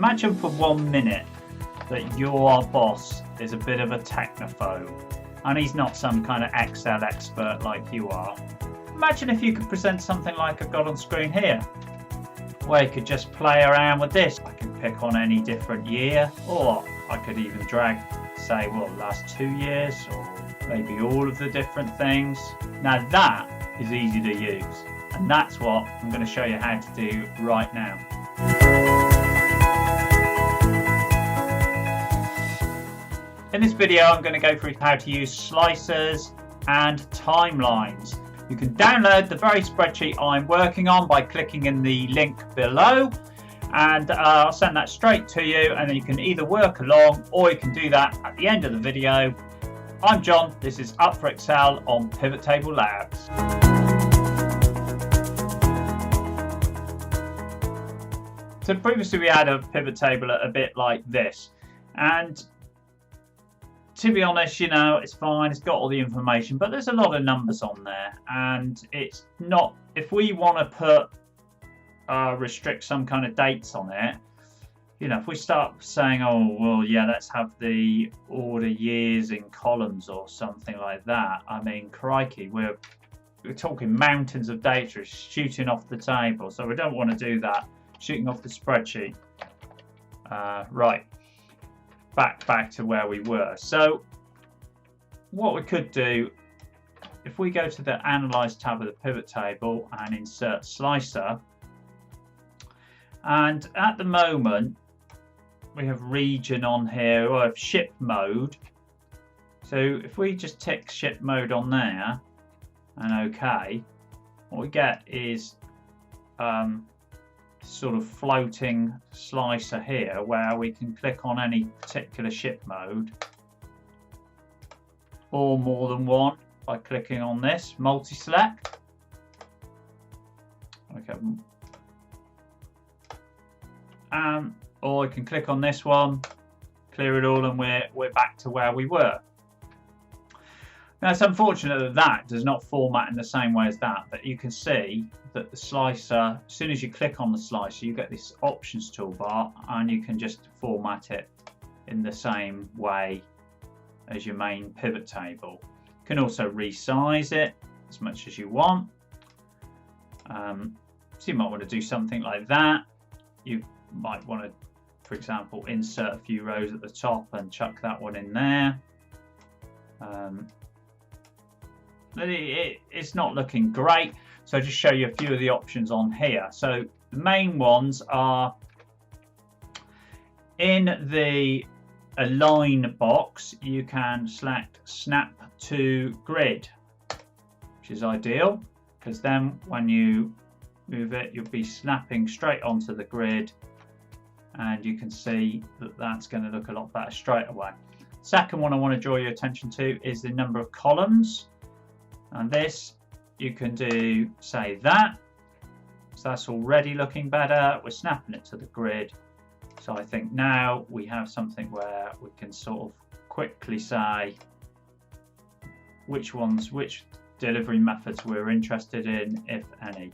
Imagine for 1 minute that your boss is a bit of a technophobe and he's not some kind of Excel expert like you are. Imagine if you could present something like I've got on screen here, where you could just play around with this. I can pick on any different year, or I could even drag, say, well, last 2 years, or maybe all of the different things. Now that is easy to use, and that's what I'm going to show you how to do right now. In this video, I'm going to go through how to use slicers and timelines. You can download the very spreadsheet I'm working on by clicking in the link below, and I'll send that straight to you, and then you can either work along or you can do that at the end of the video. I'm John, this is Up for Excel on PivotTable Labs. So previously we had a pivot table a bit like this, and to be honest, you know, it's fine, it's got all the information, but there's a lot of numbers on there, and it's not, if we want to put restrict some kind of dates on it, you know, if we start saying, oh well, yeah, let's have the order years in columns or something like that, I mean, crikey, we're talking mountains of data shooting off the table, so we don't want to do that, shooting off the spreadsheet. Right, back to where we were. So what we could do, if we go to the Analyze tab of the pivot table and insert slicer, and at the moment we have region on here, or have ship mode. So if we just tick ship mode on there and OK, what we get is sort of floating slicer here where we can click on any particular ship mode or more than one by clicking on this multi-select. Okay. Or we can click on this one, clear it all, and we're back to where we were. Now it's unfortunate that that does not format in the same way as that, but you can see that the slicer, as soon as you click on the slicer, you get this options toolbar, and you can just format it in the same way as your main pivot table. You can also resize it as much as you want. So you might want to do something like that. You might want to, for example, insert a few rows at the top and chuck that one in there. It's not looking great, so I'll just show you a few of the options on here. So the main ones are in the align box. You can select snap to grid, which is ideal because then when you move it, you'll be snapping straight onto the grid, and you can see that that's going to look a lot better straight away. Second one I want to draw your attention to is the number of columns. And this, you can do, say, that. So that's already looking better. We're snapping it to the grid. So I think now we have something where we can sort of quickly say which delivery methods we're interested in, if any.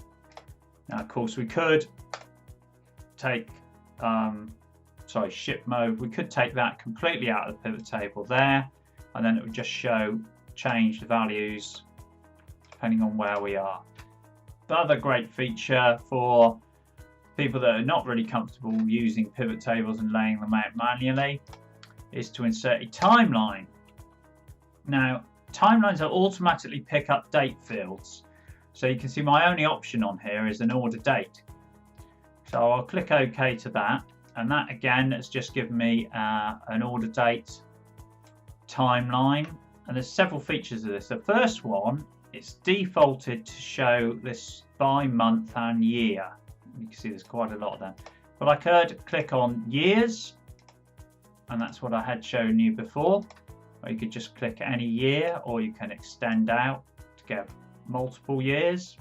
Now, of course, we could take, ship mode. We could take that completely out of the pivot table there, and then it would just show changed values depending on where we are. The other great feature for people that are not really comfortable using pivot tables and laying them out manually is to insert a timeline. Now, timelines will automatically pick up date fields. So you can see my only option on here is an order date. So I'll click OK to that, and that again has just given me an order date timeline. And there's several features of this. The first one, it's defaulted to show this by month and year. You can see there's quite a lot of them. But I could click on years, and that's what I had shown you before. Or you could just click any year, or you can extend out to get multiple years.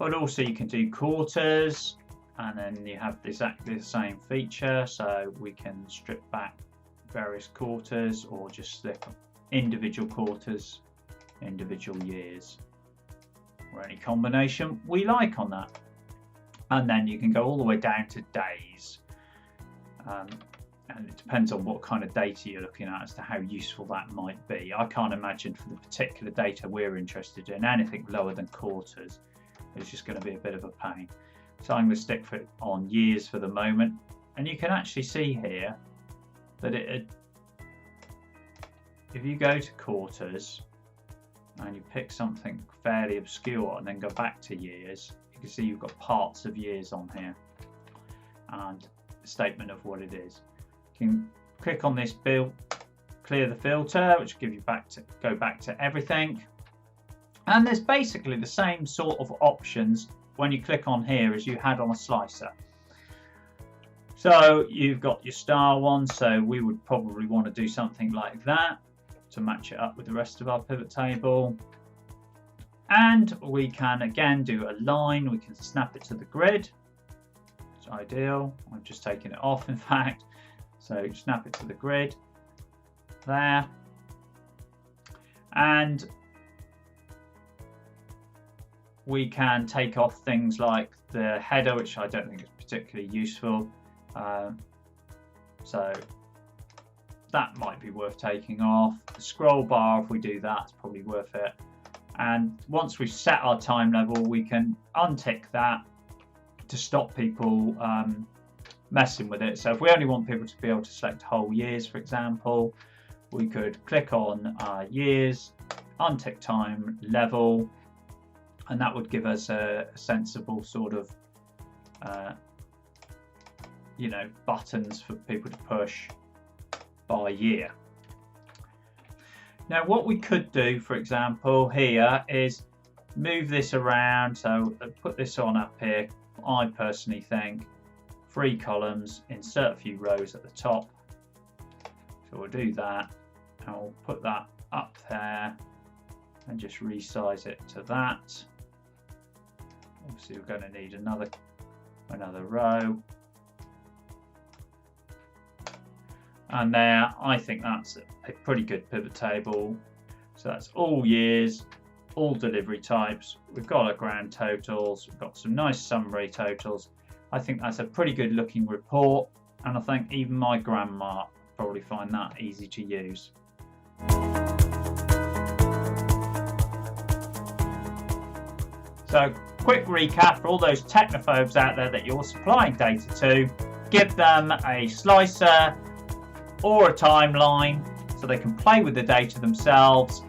But also you can do quarters, and then you have exactly the same feature. So we can strip back various quarters, or just slip individual quarters, individual years, or any combination we like on that. and then you can go all the way down to days. And it depends on what kind of data you're looking at as to how useful that might be. I can't imagine for the particular data we're interested in anything lower than quarters. It's just going to be a bit of a pain. So I'm going to stick on years for the moment. And you can actually see here that if you go to quarters and you pick something fairly obscure and then go back to years, you can see you've got parts of years on here and a statement of what it is. You can click on this bill, clear the filter, which will give you go back to everything. And there's basically the same sort of options when you click on here as you had on a slicer. So you've got your star one, so we would probably want to do something like that to match it up with the rest of our pivot table. And we can again do a line, we can snap it to the grid. It's ideal. I've just taken it off, in fact. So snap it to the grid there. And we can take off things like the header, which I don't think is particularly useful. So that might be worth taking off. The scroll bar, if we do that, it's probably worth it. And once we've set our time level, we can untick that to stop people messing with it. So if we only want people to be able to select whole years, for example, we could click on years, untick time level, and that would give us a sensible sort of buttons for people to push by year. Now what we could do, for example, here is move this around. So put this on up here. I personally think 3 columns, insert a few rows at the top. So we'll do that, and we'll put that up there and just resize it to that. Obviously we're going to need another row. And there, I think that's a pretty good pivot table. So that's all years, all delivery types. We've got our grand totals. We've got some nice summary totals. I think that's a pretty good looking report. And I think even my grandma probably find that easy to use. So quick recap for all those technophobes out there that you're supplying data to. Give them a slicer or a timeline so they can play with the data themselves.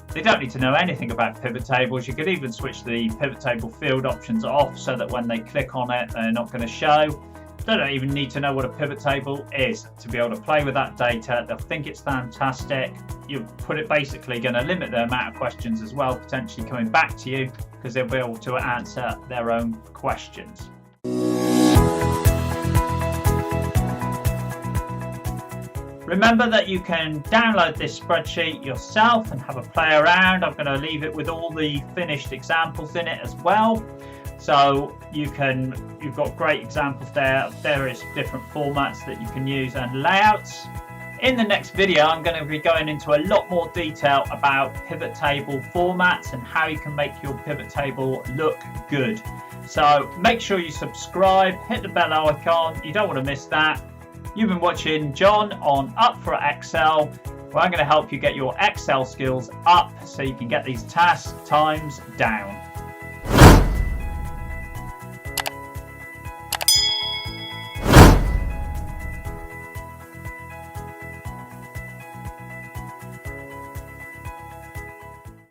They don't need to know anything about pivot tables. You could even switch the pivot table field options off so that when they click on it, they're not going to show. They don't even need to know what a pivot table is to be able to play with that data. They'll think it's fantastic. You're basically going to limit the amount of questions as well, potentially coming back to you, because they'll be able to answer their own questions. Remember that you can download this spreadsheet yourself and have a play around. I'm going to leave it with all the finished examples in it as well. So you've got great examples there of various different formats that you can use and layouts. In the next video, I'm going to be going into a lot more detail about pivot table formats and how you can make your pivot table look good. So make sure you subscribe, hit the bell icon. You don't want to miss that. You've been watching John on Up for Excel, where I'm going to help you get your Excel skills up so you can get these task times down.